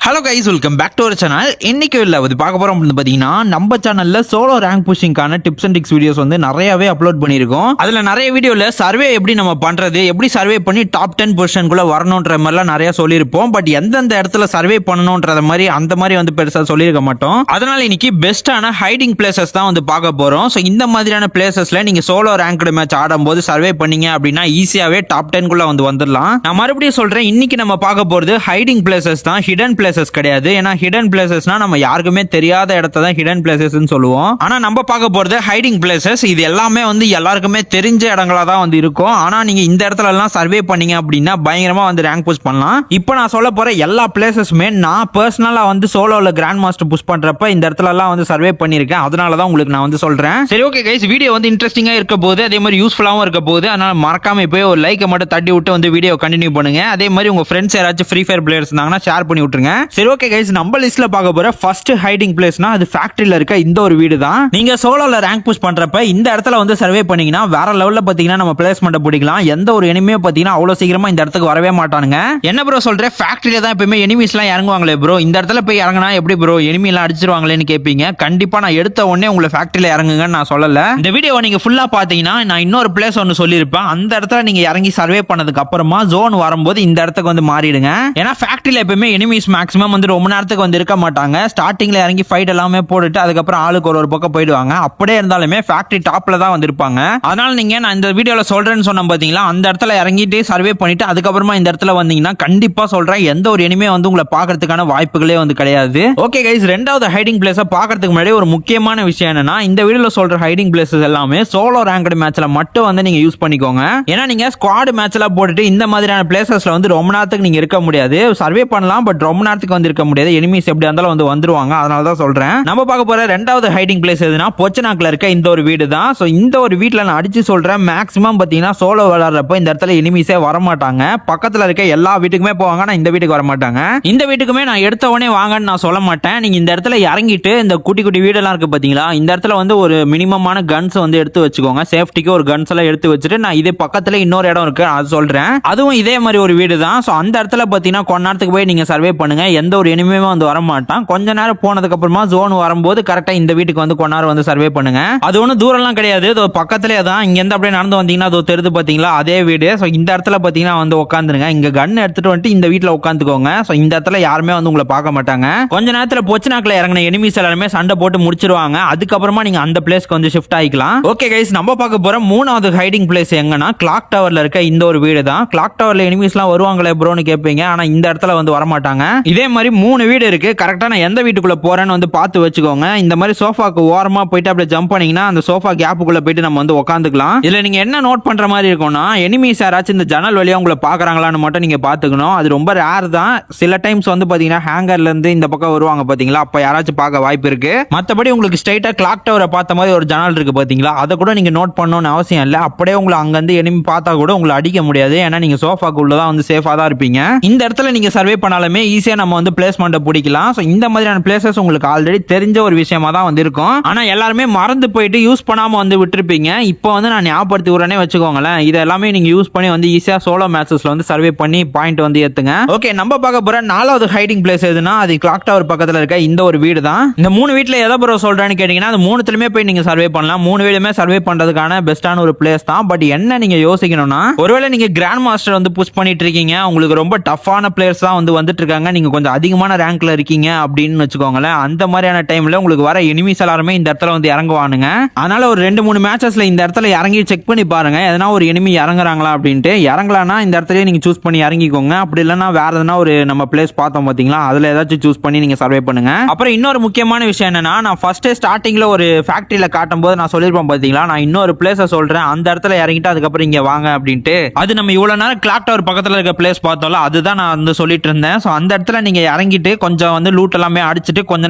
Hello guys, welcome back to our channel. இன்னைக்கு இல்லை அது பார்க்க போகிறோம் அப்படின்னு பார்த்தீங்கன்னா, நம்ம சேனலில் சோலோ ரேங்க் புஷிங்கான டிப்ஸ் அண்ட் டிக்ஸ் வீடியோஸ் வந்து நிறையவே அப்லோட் பண்ணியிருக்கோம். அதில் நிறைய வீடியோவில் சர்வே எப்படி நம்ம பண்ணுறது, எப்படி சர்வே பண்ணி டாப் 10 பொசிஷனுக்குள்ளே வரணுன்ற மாதிரிலாம் நிறைய சொல்லியிருப்போம். பட் எந்தெந்த இடத்துல சர்வே பண்ணணுன்ற மாதிரி அந்த மாதிரி வந்து பெருசாக சொல்லியிருக்க மாட்டோம். அதனால இன்னைக்கு பெஸ்ட்டான ஹைடிங் பிளேசஸ் தான் வந்து பார்க்க போகிறோம். ஸோ இந்த மாதிரியான பிளேசஸில் நீங்கள் சோலோ ரேங்க்டு மேட்ச் ஆடும்போது சர்வே பண்ணீங்க அப்படின்னா ஈஸியாகவே டாப் 10குள்ளே வந்து வந்துடலாம். நான் மறுபடியும் சொல்கிறேன், இன்னைக்கு நம்ம பார்க்க போகிறது ஹைடிங் பிளேசஸ் தான், ஹிடன் பிளேசஸ் கிடையாது. ஏன்னா ஹிடன் பிளேசஸ்னா நம்ம யாருக்குமே தெரியாத இடத்த தான் ஹிடன் பிளேசஸ்னு சொல்லுவோம். ஆனா நம்ம பார்க்க போறது ஹைடிங் பிளேசஸ். இது எல்லாமே வந்து எல்லாருக்குமே தெரிஞ்ச இடங்களா தான் வந்து இருக்கும். ஆனா நீங்க இந்த இடத்துல எல்லாம் சர்வே பண்ணீங்க அப்படின்னா பயங்கரமா வந்து ரேங்க் புஷ் பண்ணலாம். இப்போ நான் சொல்ல போற எல்லா பிளேசஸுமே நான் பர்சனலா வந்து சோலோல கிராண்ட் மாஸ்டர் புஷ் பண்றப்ப இந்த இடத்துல எல்லாம் வந்து சர்வே பண்ணிருக்கேன். அதனால தான் உங்களுக்கு நான் வந்து சொல்றேன். சரி, ஓகே கைஸ், வீடியோ வந்து இன்ட்ரெஸ்டிங்கா இருக்க போது, அதே மாதிரி யூஸ்ஃபுல்லாவும் இருக்க போது. அதனால மறக்காம போய் ஒரு லைக்கை மட்டும் தட்டி விட்டு வந்து வீடியோ கண்டினியூ பண்ணுங்க. அதே மாதிரி உங்க ஃப்ரெண்ட்ஸ் யாராச்சும் ஃப்ரீ ஃபயர் பிளேயர்ஸ் இருந்தாங்கன்னா ஷேர் பண்ணி விட்டுருங்க. சரி, ஓகே கைஸ், நம்ம லிஸ்ட்ல பார்க்க போற ஃபர்ஸ்ட் ஹைடிங் பிளேஸ்னா அது ஃபேக்டரியில இருக்க இந்த ஒரு வீடு தான். நீங்க சோலோல ரேங்க் புஷ் பண்றப்ப இந்த இடத்துல வந்து சர்வே பண்ணீங்கன்னா வேற லெவல்ல பாத்தீங்கன்னா நம்ம பிளேஸ்மெண்ட் பிடிக்கலாம். எந்த ஒரு எனிமே பாத்தீங்கன்னா அவ்வளவு சீக்கிரமா இந்த இடத்துக்கு வரவே மாட்டானுங்க. என்ன ப்ரோ சொல்ற, ஃபேக்டரியில தான் எப்பவுமே எனிமீஸ் எல்லாம் இறங்குவாங்களே ப்ரோ, இந்த இடத்துல போய் இறங்கினா எப்படி ப்ரோ எனிமி எல்லாம் அடிச்சிருவாங்களேன்னு கேட்பீங்க. கண்டிப்பா நான் எடுத்த உடனே உங்களை ஃபேக்டரியில இறங்குங்கன்னு நான் சொல்லல. இந்த வீடியோ நீங்க ஃபுல்லா பாத்தீங்கன்னா நான் இன்னொரு பிளேஸ் ஒன்னு சொல்லியிருப்பேன். அந்த இடத்துல நீங்க இறங்கி சர்வே பண்ணதுக்கு அப்புறமா ஜோன் வரும்போது இந்த இடத்துக்கு வந்து மாறிடுங்க. ஏன்னா ஃபேக்டரியில எப்பவுமே எனிமீஸ் மேக்ஸிமம் வந்து ரொம்ப நேரத்துக்கு வந்து இருக்க மாட்டாங்க. ஸ்டார்டிங்ல இறங்கி ஃபைட் எல்லாமே போட்டுட்டு அதுக்கப்புறம் ஆளுக்கு ஒரு பக்கம் போயிடுவாங்க. அப்படியே இருந்தாலுமே ஃபேக்டரி டாப்ல தான் வந்து இருப்பாங்க. அதனால நீங்க நான் இந்த வீடியோல சொல்றேன்னு சொன்ன பாத்தீங்களா, அந்த இடத்துல இறங்கிட்டு சர்வே பண்ணிட்டு அதுக்கப்புறமா இந்த இடத்துல வந்தீங்கன்னா கண்டிப்பா சொல்றேன் எந்த ஒரு எனிமே வந்து உங்களை பாக்குறதுக்கான வாய்ப்புகளே வந்து கிடையாது. ஓகே கைஸ், ரெண்டாவது ஹைடிங் பிளேஸ பாக்குறதுக்கு முன்னாடி ஒரு முக்கியமான விஷயம் என்னன்னா, இந்த வீடியோல சொல்ற ஹைடிங் பிளேசஸ் எல்லாமே சோலோ ரேங்க்டு மேட்ச்ல மட்டும் வந்து நீங்க யூஸ் பண்ணிக்கோங்க. ஏன்னா நீங்க ஸ்குவாட் மேட்ச்ல போட்டுட்டு இந்த மாதிரியான பிளேசஸ்ல வந்து ரொம்ப நேரத்துக்கு நீங்க இருக்க முடியாது. சர்வே பண்ணலாம், பட் ரொம்ப நேரத்துக்கு வந்து இருக்க முடியாது. எனிமீஸ் எப்படி இருந்தாலும் வந்து வந்துருவாங்க. அதனால தான் சொல்றேன். நம்ம பார்க்க போற ரெண்டாவது ஹைடிங் பிளேஸ் எதுனா பொச்சனாக்ல இருக்க இந்த ஒரு வீடு தான். சோ இந்த ஒரு வீட்ல நான் அடிச்சு சொல்றேன், மேக்ஸிமம் பாத்தீங்கன்னா சோலோ விளையாடுறப்ப இந்த இடத்துல எனிமீஸே வர மாட்டாங்க. பக்கத்துல இருக்க எல்லா வீட்டுக்குமே போவாங்க, நான் இந்த வீட்டுக்கு வர மாட்டாங்க. இந்த வீட்டுக்குமே நான் எடுத்த உடனே வாங்கன்னு நான் சொல்ல மாட்டேன். நீங்க இந்த இடத்துல இறங்கிட்டு இந்த குட்டி குட்டி வீடெல்லாம் இருக்கு பாத்தீங்களா, இந்த இடத்துல வந்து ஒரு மினிமமான கன்ஸ் வந்து எடுத்து வச்சுக்கோங்க. சேஃப்டிக்கு ஒரு கன்ஸ் எல்லாம் எடுத்து வச்சுட்டு நான் இதே பக்கத்துல இன்னொரு இடம் இருக்கு அது சொல்றேன். அதுவும் இதே மாதிரி ஒரு வீடு தான். சோ அந்த இடத்துல பாத்தீங்கன்னா கொஞ்ச நேரத்துக்கு போய் நீங்க சர்வே பண்ணுங்க. எந்த ஒரு எனிமையுமே வந்து வர மாட்டான். கொஞ்ச நேரம் போனதுக்கு அப்புறமா ஜோன் வரும்போது கரெக்டா இந்த வீட்டுக்கு வந்து கொண்டாரு வந்து சர்வே பண்ணுங்க. அது ஒன்றும் தூரம்லாம் கிடையாது, இது பக்கத்திலே தான். இங்க இருந்து அப்படியே நடந்து வந்தீங்கன்னா அது தெரிது பாத்தீங்களா, அதே வீடு. ஸோ இந்த இடத்துல பாத்தீங்கன்னா வந்து உட்காந்துருங்க. இங்க கன் எடுத்துட்டு வந்துட்டு இந்த வீட்டுல உட்காந்துக்கோங்க. ஸோ இந்த இடத்துல யாருமே வந்து உங்களை பார்க்க மாட்டாங்க. கொஞ்ச நேரத்துல பொச்சனாக்ல இறங்கின எனிமீஸ் எல்லாருமே சண்டை போட்டு முடிச்சிருவாங்க. அதுக்கப்புறமா நீங்க அந்த பிளேஸ்க்கு வந்து ஷிஃப்ட் ஆகிக்கலாம். ஓகே கைஸ், நம்ம பார்க்க போற மூணாவது ஹைடிங் பிளேஸ் எங்கன்னா கிளாக் டவர்ல இருக்க இந்த ஒரு வீடு தான். கிளாக் டவர்ல எனிமீஸ் எல்லாம் வருவாங்களே ப்ரோன்னு கேட்பீங்க. ஆனா இந்த இடத்துல வந்து வரமாட்டாங்க. இதே மாதிரி 3 வீடு இருக்கு. கரெக்டா நான் எந்த வீட்டுக்குள்ள போறேன்னு வந்து பார்த்து வச்சுக்கோங்க. இந்த மாதிரி சோஃபாக்கு ஓரமா போயிட்டு அப்படியே ஜம்ப் பண்ணீங்கன்னா அந்த சோஃபா கேப்புக்குள்ள போயிட்டு நம்ம வந்து உட்காந்துக்கலாம். இதுல நீங்க என்ன நோட் பண்ற மாதிரி இருக்கும்னா, எனிமீஸ் யாராச்சும் இந்த ஜன்னல் வழியா உங்களை பாக்குறாங்களான்னு மட்டும் நீங்க பாத்துக்கணும். அது ரொம்ப ரேர் தான். சில டைம்ஸ் வந்து பாத்தீங்கன்னா ஹேங்கர்ல இருந்து இந்த பக்கம் வருவாங்க பாத்தீங்களா, அப்ப யாராச்சும் பார்க்க வாய்ப்பு இருக்கு. மத்தபடி உங்களுக்கு ஸ்ட்ரைட்டா கிளாக் டவரை பார்த்த மாதிரி ஒரு ஜன்னல் இருக்கு பாத்தீங்களா, அதை கூட நீங்க நோட் பண்ணணும்னு அவசியம் இல்ல. அப்படியே உங்களை அங்க இருந்து எனிமி பார்த்தா கூட உங்களை அடிக்க முடியாது. ஏன்னா நீங்க சோஃபாக்கு உள்ளதான் வந்து சேஃபா தான் இருப்பீங்க. இந்த இடத்துல நீங்க சர்வே பண்ணாலுமே ஈஸியா நம்ம வந்து பிளேஸ்மெண்ட் பிடிக்கலாம். சோ இந்த மாதிரியான பிளேசஸ் உங்களுக்கு ஆல்ரெடி தெரிஞ்ச ஒரு விஷயமா தான் வந்து இருக்கும். ஆனா எல்லாருமே மறந்து போயிட்டு யூஸ் பண்ணாம வந்து விட்டுருப்பீங்க. இப்போ வந்து நான் ஞாபகப்படுத்தி விடுறேனே வச்சுக்கோங்களேன். இது எல்லாமே நீங்க யூஸ் பண்ணி வந்து ஈஸியா சோலோ மேட்சஸ்ல வந்து சர்வே பண்ணி பாயிண்ட் வந்து ஏத்துங்க. ஓகே, நம்ம பார்க்க போற நாலாவது ஹைடிங் பிளேஸ் எதுனா அது கிளாக் டவர் பக்கத்துல இருக்க இந்த ஒரு வீடு தான். இந்த 3 வீட்ல எதை ப்ரோ சொல்றேன்னு கேட்டீங்கன்னா, அது 3த்துலயுமே போய் நீங்க சர்வே பண்ணலாம். 3 வீடுமே சர்வே பண்றதுக்கான பெஸ்டான ஒரு பிளேஸ் தான். பட் என்ன நீங்க யோசிக்கணும்னா, ஒருவேளை நீங்க கிராண்ட் மாஸ்டர் வந்து புஷ் பண்ணிட்டு இருக்கீங்க, உங்களுக்கு ரொம்ப டஃப்பான பிளேயர்ஸ் தான் வந்து வந்துட்டு இருக்காங்க, நீங்க கொஞ்சம் அதிகமான ரேங்க்ல இருக்கீங்க அப்படின்னு வச்சுக்கோங்களேன். அந்த மாதிரியான டைம்ல உங்களுக்கு வர எனிமீஸ் எல்லாருமே இந்த இடத்துல வந்து இறங்குவானுங்க. அதனால ஒரு 2-3 மேட்சஸ்ல இந்த இடத்துல இறங்கி செக் பண்ணி பாருங்க, எதனா ஒரு எனிமி இறங்குறாங்களா அப்படின்ட்டு. இறங்கலானா இந்த இடத்துல நீங்க சூஸ் பண்ணி இறங்கிக்கோங்க. அப்படி இல்லைன்னா வேற எதனா ஒரு நம்ம பிளேஸ் பார்த்தோம் பாத்தீங்களா, அதுல ஏதாச்சும் சூஸ் பண்ணி நீங்க சர்வே பண்ணுங்க. அப்புறம் இன்னொரு முக்கியமான விஷயம் என்னன்னா, நான் ஃபர்ஸ்ட் ஸ்டார்டிங்ல ஒரு ஃபேக்டரியில காட்டும் போது நான் சொல்லிருப்பேன் பாத்தீங்களா, நான் இன்னொரு பிளேஸ சொல்றேன், அந்த இடத்துல இறங்கிட்டு அதுக்கப்புறம் இங்க வாங்க அப்படின்ட்டு. அது நம்ம இவ்வளவு நேரம் கிளாக் டவர் பக்கத்துல இருக்க பிளேஸ் பார்த்தோம்ல, அதுதான் நான் வந்து சொல்லிட்டு இருந்தேன். சோ அந்த இடத்துல நீங்க இறங்கிட்டு கொஞ்சம் வந்து லூட் எல்லாமே அடிச்சுட்டு கொஞ்ச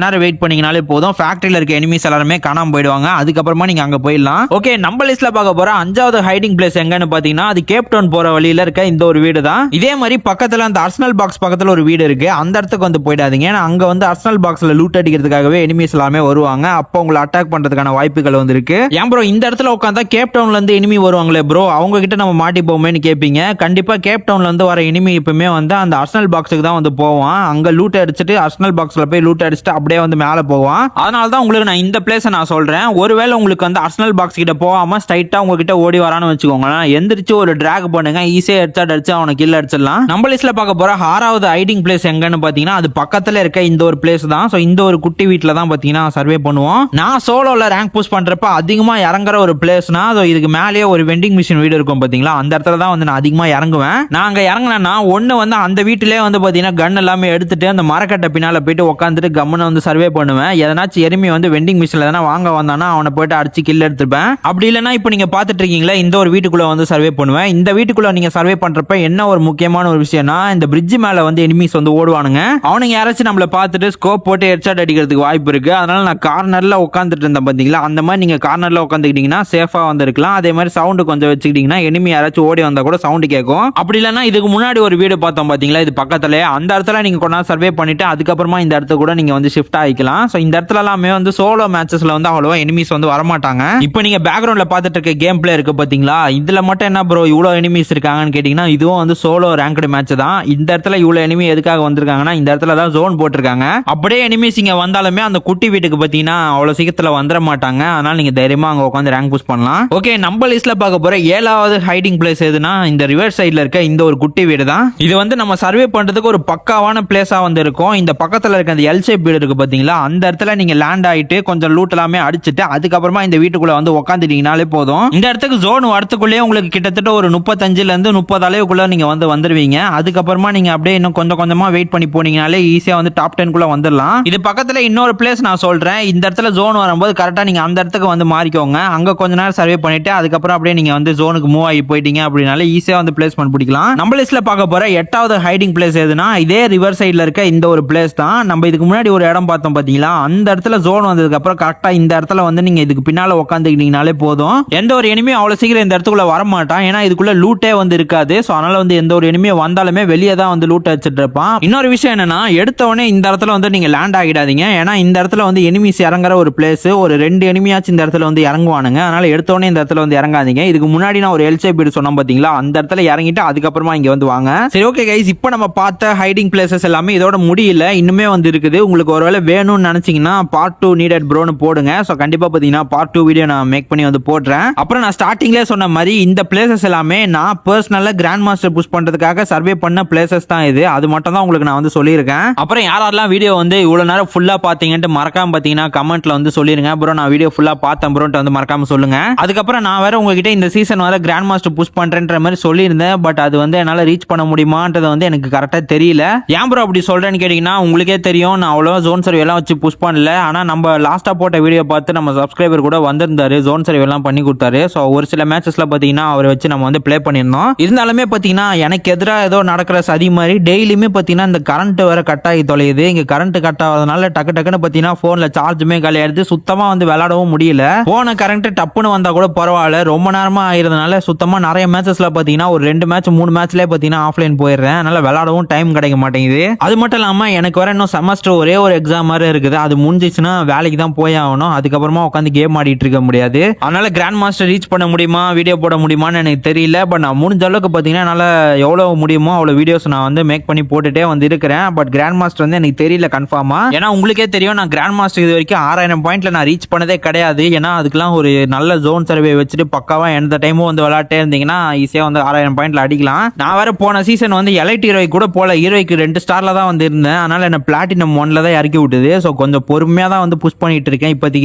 நேரம் வெயிட் பண்ணீங்கனாலே போதும். ஃபேக்டரியில இருக்க எனிமீஸ் எல்லாருமே காணாம போயிடுவாங்க. அதுக்கப்புறமா நீங்க அங்க போயிடலாம். ஓகே, நம்ம லிஸ்ட்ல பார்க்க போற 5வது ஹைடிங் பிளேஸ் எங்கன்னு பாத்தீங்கன்னா, அது கேப் டவுன் போற வழியில இருக்க இந்த ஒரு வீடு தான். இதே மாதிரி பக்கத்துல அந்த அர்சனல் பாக்ஸ் பக்கத்துல ஒரு வீடு இருக்கு. அந்த இடத்துக்கு வந்து போயிடாதீங்க. ஏன்னா அங்க வந்து அர்சனல் பாக்ஸ்ல லூட் அடிக்கிறதுக்காகவே எனிமீஸ் எல்லாமே வருவாங்க. அப்போ உங்களை அட்டாக் பண்றதுக்கான வாய்ப்புகள் வந்து இருக்கு. ஏன் ப்ரோ இந்த இடத்துல உட்காந்தா கேப் டவுன்ல இருந்து எனிமி வருவாங்களே ப்ரோ, அவங்க கிட்ட நம்ம மாட்டிப்போமேன்னு கேட்பீங்க. கண்டிப்பா கேப் டவுன்ல இருந்து வர எனிமி எப்பவுமே வந்து அந்த அர்சனல் பாக்ஸுக்கு தான் வந்து போவான். அங்க லூட் அடிச்சுட்டு அர்சனல் பாக்ஸ்ல போய் லூட் அடிச்சுட்டு அப்படியே வந்து மேல போவான். அதனால தான் உங்களுக்கு நான் இந்த பிளேஸை நான் சொல்றேன். ஒருவேளை உங்களுக்கு வந்து அர்சனல் பாக்ஸ் கிட்ட போகாம ஸ்ட்ரைட்டா உங்ககிட்ட ஓடி வரான்னு வச்சுக்கோங்களேன், எந்திரிச்சு ஒரு டிராக் பண்ணுங்க, ஈஸியா ஹெட்ஷாட் அடிச்சு அவனை கில் அடிச்சிடலாம். நம்ம லிஸ்ட்ல பார்க்க போற 6வது ஹைடிங் பிளேஸ் எங்கன்னு பாத்தீங்கன்னா அது பக்கத்துல இருக்க இந்த ஒரு பிளேஸ் தான். சோ இந்த ஒரு குட்டி வீட்ல தான் பாத்தீங்கன்னா சர்வே பண்ணுவோம். நான் சோலோல ரேங்க் புஷ் பண்றப்ப அதிகமா இறங்குற ஒரு பிளேஸ்னா இதுக்கு மேலேயே ஒரு வெண்டிங் மிஷின் வீடு இருக்கும் பாத்தீங்களா, அந்த இடத்துல தான் வந்து நான் அதிகமா இறங்குவேன். நான் அங்க இறங்கினேன்னா ஒண்ணு வந்து அந்த வீட்டிலே வந்து பாத்தீங்கன்னா கன் எல்லாமே எடுத்துட்டு அந்த மரக்கட்டை பின்னால போயிட்டு உட்காந்துட்டு கம்முன்னு வந்து சர்வே பண்ணுவேன். எதனாச்சும் எருமி வந்து வெண்டிங் மிஷின்ல எதனா வாங்க வந்தானா அவனை போயிட்டு அடிச்சு கில் எடுத்துப்பேன். அப்படி இல்லைன்னா இப்போ நீங்க பாத்துட்டு இருக்கீங்களா இந்த ஒரு வீட்டுக்குள்ள வந்து சர்வே பண்ணுவேன். இந்த வீட்டுக்குள்ள நீங்க சர்வே பண்றப்ப என்ன ஒரு முக்கியமான ஒரு விஷயம்னா இந்த பிரிட்ஜ் மேல வந்து எனிமீஸ் வந்து ஓடுவானுங்க. அவனுங்க யாராச்சும் நம்மள பார்த்துட்டு ஸ்கோப் போட்டு ஹெட்ஷாட் அடிக்கிறதுக்கு வாய்ப்பு இருக்கு. அதனால நான் கார்னர்ல உட்காந்துட்டு இருந்தேன் பாத்தீங்களா, அந்த மாதிரி நீங்க கார்னர்ல உட்காந்துக்கிட்டீங்கன்னா சேஃபா வந்து இருக்கலாம். அதே மாதிரி சவுண்ட் கொஞ்சம் வச்சுக்கிட்டீங்கன்னா எனிமி யாராச்சும் ஓடி வந்தா கூட சவுண்ட் கேட்கும். அப்படி இல்லைன்னா இதுக்கு முன்னாடி ஒரு வீடு பார்த்தோம் பாத்தீங்களா, இது பக்கத்துல அந்த இடத்துல நீங்க கொஞ்ச நேரம் சர்வே பண்ணிட்டு அதுக்கப்புறமா இந்த இடத்துல கூட நீங்க வந்து ஷிஃப்ட் ஆகிக்கலாம். சோ இந்த இடத்துல எல்லாமே வந்து சோலோ மேட்சஸ்ல வந்து அவ்வளவா எனிமீஸ் வந்து வரமாட்டாங்க. இப்போ நீங்க பேக்ரவுண்ட்ல பார்த்துட்டு இருக்க கேம் பிளே இருக்கு பாத்தீங்களா, இதுல மட்டும் என்ன ப்ரோ இவ்வளவு எனிமீஸ் இருக்காங்கன்னு கேட்டீங்கன்னா இதுவும் வந்து சோலோ ரேங்க்டு மேட்ச் தான். இந்த இடத்துல இவ்வளவு எனிமி எதுக்காக வந்திருக்காங்கன்னா இந்த இடத்துல தான் ஜோன் போட்டிருக்காங்க. அப்படியே எனிமீஸ் இங்க வந்தாலுமே அந்த குட்டி வீட்டுக்கு பாத்தீங்கன்னா அவ்வளவு சீக்கிரத்துல வந்துட மாட்டாங்க. அதனால நீங்க தைரியமா அங்க உட்காந்து ரேங்க் புஷ் பண்ணலாம். ஓகே, நம்ம லிஸ்ட்ல பார்க்க போற 7வது ஹைடிங் பிளேஸ் எதுனா இந்த ரிவர் சைடுல இருக்க இந்த ஒரு குட்டி வீடு தான். இது வந்து நம்ம சர்வே பண்றதுக்கு ஒரு பக்காவான பிளேஸா வந்து இருக்கும். இந்த பக்கத்துல இருக்க அந்த எல் ஷேப் வீடு இருக்கு பாத்தீங்களா, அந்த இடத்துல நீங்க லேண்ட் ஆயிட்டு கொஞ்சம் லூட் எல்லாமே அடிச்சுட்டு அதுக்கப்புறமா இந்த வீட்டுக்குள்ள வந்து உட்காந்துட்டீங்கனாலே போதும். இந்த இடத்துக்கு ஜோன் வரத்துக்குள்ளேயே உங்களுக்கு கிட்டத்தட்ட ஒரு 35ல இருந்து 30 அளவுக்குள்ள நீங்க வந்து வந்துருவீங்க. அதுக்கப்புறமா நீங்க அப்படியே இன்னும் கொஞ்சம் கொஞ்சமா வெயிட் பண்ணி போனீங்கனாலே ஈஸியா வந்து டாப் 10 குள்ள வந்துடலாம். இது பக்கத்துல இன்னொரு பிளேஸ் நான் சொல்றேன். இந்த இடத்துல ஜோன் வரும்போது கரெக்டா நீங்க அந்த இடத்துக்கு வந்து மாறிக்கோங்க. அங்க கொஞ்ச நேரம் சர்வே பண்ணிட்டு அதுக்கப்புறம் அப்படியே நீங்க வந்து ஜோனுக்கு மூவ் ஆகி போயிட்டீங்க அப்படினாலே ஈஸியா வந்து பிளேஸ்மெண்ட் பிடிக்கலாம். நம்ம லிஸ்ட்ல பார்க்க போற 8வது ஹைடிங் பிளேஸ் எதுனா இதே ரிவர் சைடுல இருக்க இந்த ஒரு பிளேஸ் தான். நம்ம இதுக்கு முன்னாடி ஒரு இடம் பார்த்தோம் பாத்தீங்களா, அந்த இடத்துல ஜோன் வந்ததுக்கு அப்புறம் கரெக்டா இந்த இடத்துல வந்து நீங்க இதுக்கு பின்னால உட்காந்துக்கிட்டீங்கனாலே போதும். எந்த ஒரு எனிமியும் அவ்வளவு சீக்கிரம் இந்த இடத்துக்குள்ள வர மாட்டான். ஏன்னா இதுக்குள்ள லூட்டே வந்து இருக்காது. சோ அதனால வந்து எந்த ஒரு எனிமியும் வந்தாலுமே வெளியே தான் வந்து லூட் அடிச்சிட்டு இருப்பான். இன்னொரு விஷயம் என்னன்னா எடுத்த உடனே இந்த இடத்துல வந்து நீங்க லேண்ட் ஆகிடாதீங்க. ஏன்னா இந்த இடத்துல வந்து எனிமிஸ் இறங்குற ஒரு பிளேஸ். ஒரு 2 எனிமியாச்சும் இந்த இடத்துல வந்து இறங்குவானுங்க. அதனால எடுத்த உடனே இந்த இடத்துல வந்து இறங்காதீங்க. இதுக்கு முன்னாடி நான் ஒரு எல் ஷேப் வீடு சொன்னேன் பாத்தீங்களா, அந்த இடத்துல இறங்கிட்டு அதுக்கப்புறமா இங்க வந்து வாங்க. சரி, ஓகே கைஸ், இப்போ நம்ம பார்த்த ஹைடிங் பிளேசஸ் எல்லாமே இதோட முடியல, இன்னுமே வந்து இருக்குது. உங்களுக்கு ஒருவேளை வேணும்னு நினைச்சீங்கன்னா பார்ட் 2 நீடட் ப்ரோன்னு போடுங்க. சோ கண்டிப்பா பாத்தீங்கன்னா பார்ட் 2 வீடியோ நான் மேக் பண்ணி வந்து போடுறேன். அப்புறம் நான் ஸ்டார்டிங்லேயே சொன்ன மாதிரி இந்த பிளேசஸ் எல்லாமே நான் பர்சனலா கிராண்ட் மாஸ்டர் புஷ் பண்றதுக்காக சர்வே பண்ண பிளேசஸ் தான் இது. அது மட்டும் தான் உங்களுக்கு நான் வந்து சொல்லியிருக்கேன். அப்புறம் யாரெல்லாம் வீடியோ வந்து இவ்வளவு நேரம் ஃபுல்லா பாத்தீங்கன்ட்டு மறக்காம பாத்தீங்கன்னா கமெண்ட்ல வந்து சொல்லிருங்க. அப்புறம் நான் வீடியோ ஃபுல்லா பார்த்தேன் ப்ரோன்ட்டு வந்து மறக்காம சொல்லுங்க. அதுக்கப்புறம் நான் வேற உங்ககிட்ட இந்த சீசன் வர கிராண்ட் மாஸ்டர் புஷ் பண்றேன்ற மாதிரி சொல்லியிருந்தேன். பட் அது வந்து என்னால ரீச் பண்ண முடியுமான்றது வந்து எனக்கு கரெக்டா தெரியல. ஏன் ப்ரோ அப்படி சொல்றேன்னு கேட்டீங்கன்னா உங்களுக்கே தெரியும் நான் அவ்வளவா ஜோன் சர்வே எல்லாம் வச்சு புஷ் பண்ணல. ஆனா நம்ம லாஸ்டா போட்ட வீடியோ பார்த்து நம்ம சப்ஸ்கிரைபர் கூட வந்திருந்தாரு, ஜோன் சர்வே எல்லாம் பண்ணி கொடுத்தாரு. ஸோ ஒரு சில மேட்சஸ்ல பாத்தீங்கன்னா அவரை வச்சு நம்ம வந்து ப்ளே பண்ணியிருந்தோம். இருந்தாலுமே பாத்தீங்கன்னா எனக்கு எதிராக ஏதோ நடக்கிற சதி மாதிரி டெய்லியுமே பாத்தீங்கன்னா இந்த கரண்ட் வேற கட் ஆகி தொலையுது. இங்க கரண்ட் கட் ஆகாதனால டக்குன்னு பாத்தீங்கன்னா போன்ல சார்ஜுமே காலியாயிருது. சுத்தமா வந்து விளையாடவும் முடியல. போன கரண்ட் டப்புன்னு வந்தா கூட பரவாயில்ல, ரொம்ப நேரமா ஆயிருந்தனால சுத்தமா நிறைய மேட்சஸ்ல பாத்தீங்கன்னா ஒரு 2 மேட்ச் 3 மேட்ச்லயே பாத்தீங்கன்னா ஆஃப்லைன் போயிடுறேன். அதனால விளையாடவும் டைம் கிடைக்க மாட்டேங்குது. அது மட்டும் இல்லாம எனக்கு வர இன்னும் செமஸ்டர் ஒரே ஒரு எக்ஸாம் மாதிரி இருக்குது. அது முடிஞ்சிச்சுன்னா வேலைக்கு தான் போய் ஆகணும். அதுக்கப்புறமா உட்காந்து கேம் ஆடிட்டு இருக்க முடியாது. அதனால கிராண்ட் மாஸ்டர் ரீச் பண்ண முடியுமா, வீடியோ போட முடியுமான்னு எனக்கு தெரியல. பட் நான் முடிஞ்ச அளவுக்கு பாத்தீங்கன்னா என்னால எவ்வளவு முடியுமோ அவ்வளவு வீடியோஸ் நான் வந்து மேக் பண்ணி போட்டுட்டே வந்து இருக்கிறேன். பட் கிராண்ட் மாஸ்டர் வந்து எனக்கு தெரியல கன்ஃபார்மா. ஏன்னா உங்களுக்கே தெரியும் நான் கிராண்ட் மாஸ்டர் இது வரைக்கும் 6000 பாயிண்ட்ல நான் ரீச் பண்ணதே கிடையாது. ஏன்னா அதுக்கெல்லாம் ஒரு நல்ல ஜோன் சர்வே வச்சுட்டு பக்காவா எந்த டைமும் வந்து விளையாட்டே இருந்தீங்கன்னா ஈஸியா வந்து 6000 பாயிண்ட்ல அடிக்கலாம். நான் வேற போன சீசன் வந்து எலைட் ஹீரோய்க்கு கூட போல, ஹீரோய்க்கு 2 ஸ்டார்ல தான் வந்து இருந்தேன். அதனால என்ன பிளாட்டினம் 1ல தான் இறக்கி விட்டுது. ஸோ கொஞ்சம் பொறுமையா தான் வந்து புஷ் பண்ணிட்டு இருக்கேன்.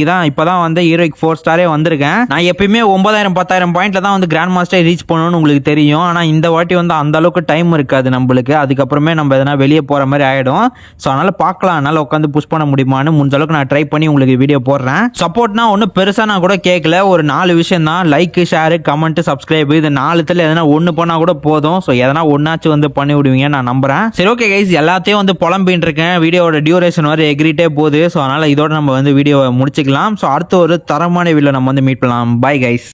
இப்பதான் வந்து ஹீரோய்க்கு 4 ஸ்டாரே வந்திருக்கேன். நான் எப்பயுமே 9000 10,000 பாயிண்ட்ல தான் வந்து கிராண்ட் மாஸ்டர் ரீச் பண்ணணும்னு உங்களுக்கு தெரியும். ஆனா இந்த வாட்டி வந்து அந்த அளவுக்கு டைம் இருக்காது நம்மளுக்கு. அதுக்கப்புறமே நம்ம எதனா வெளியே போற மாதிரி ஆயிடும். ஸோ அதனால பார்க்கலாம், அதனால உட்காந்து புஷ் பண்ண முடியுமான்னு முடிஞ்ச அளவுக்கு நான் ட்ரை பண்ணி உங்களுக்கு வீடியோ போடுறேன். சப்போர்ட்னா ஒன்றும் பெருசா நான் கூட கேட்கல, ஒரு 4 விஷயம் தான். லைக், ஷேர், கமெண்ட், சப்ஸ்கிரைப், இது 4த்துல எதனா ஒன்று பண்ணா கூட போதும். ஸோ எதனா ஒன்னாச்சும் வந்து பண்ணி விடுவீங்க நான் நம்புறேன். சரி, ஓகே கைஸ், எல்லாத்தையும் வந்து புலம்பின்னு இருக்கேன். வீடியோட டியூரேஷன் வரை எகிரிட்டே போகுது. ஸோ அதனால இதோட நம்ம வந்து வீடியோவை முடிச்சுக்கலாம். ஸோ அடுத்த ஒரு தரமான வீடியோ நம்ம வந்து மீட் பண்ணலாம். Bye guys.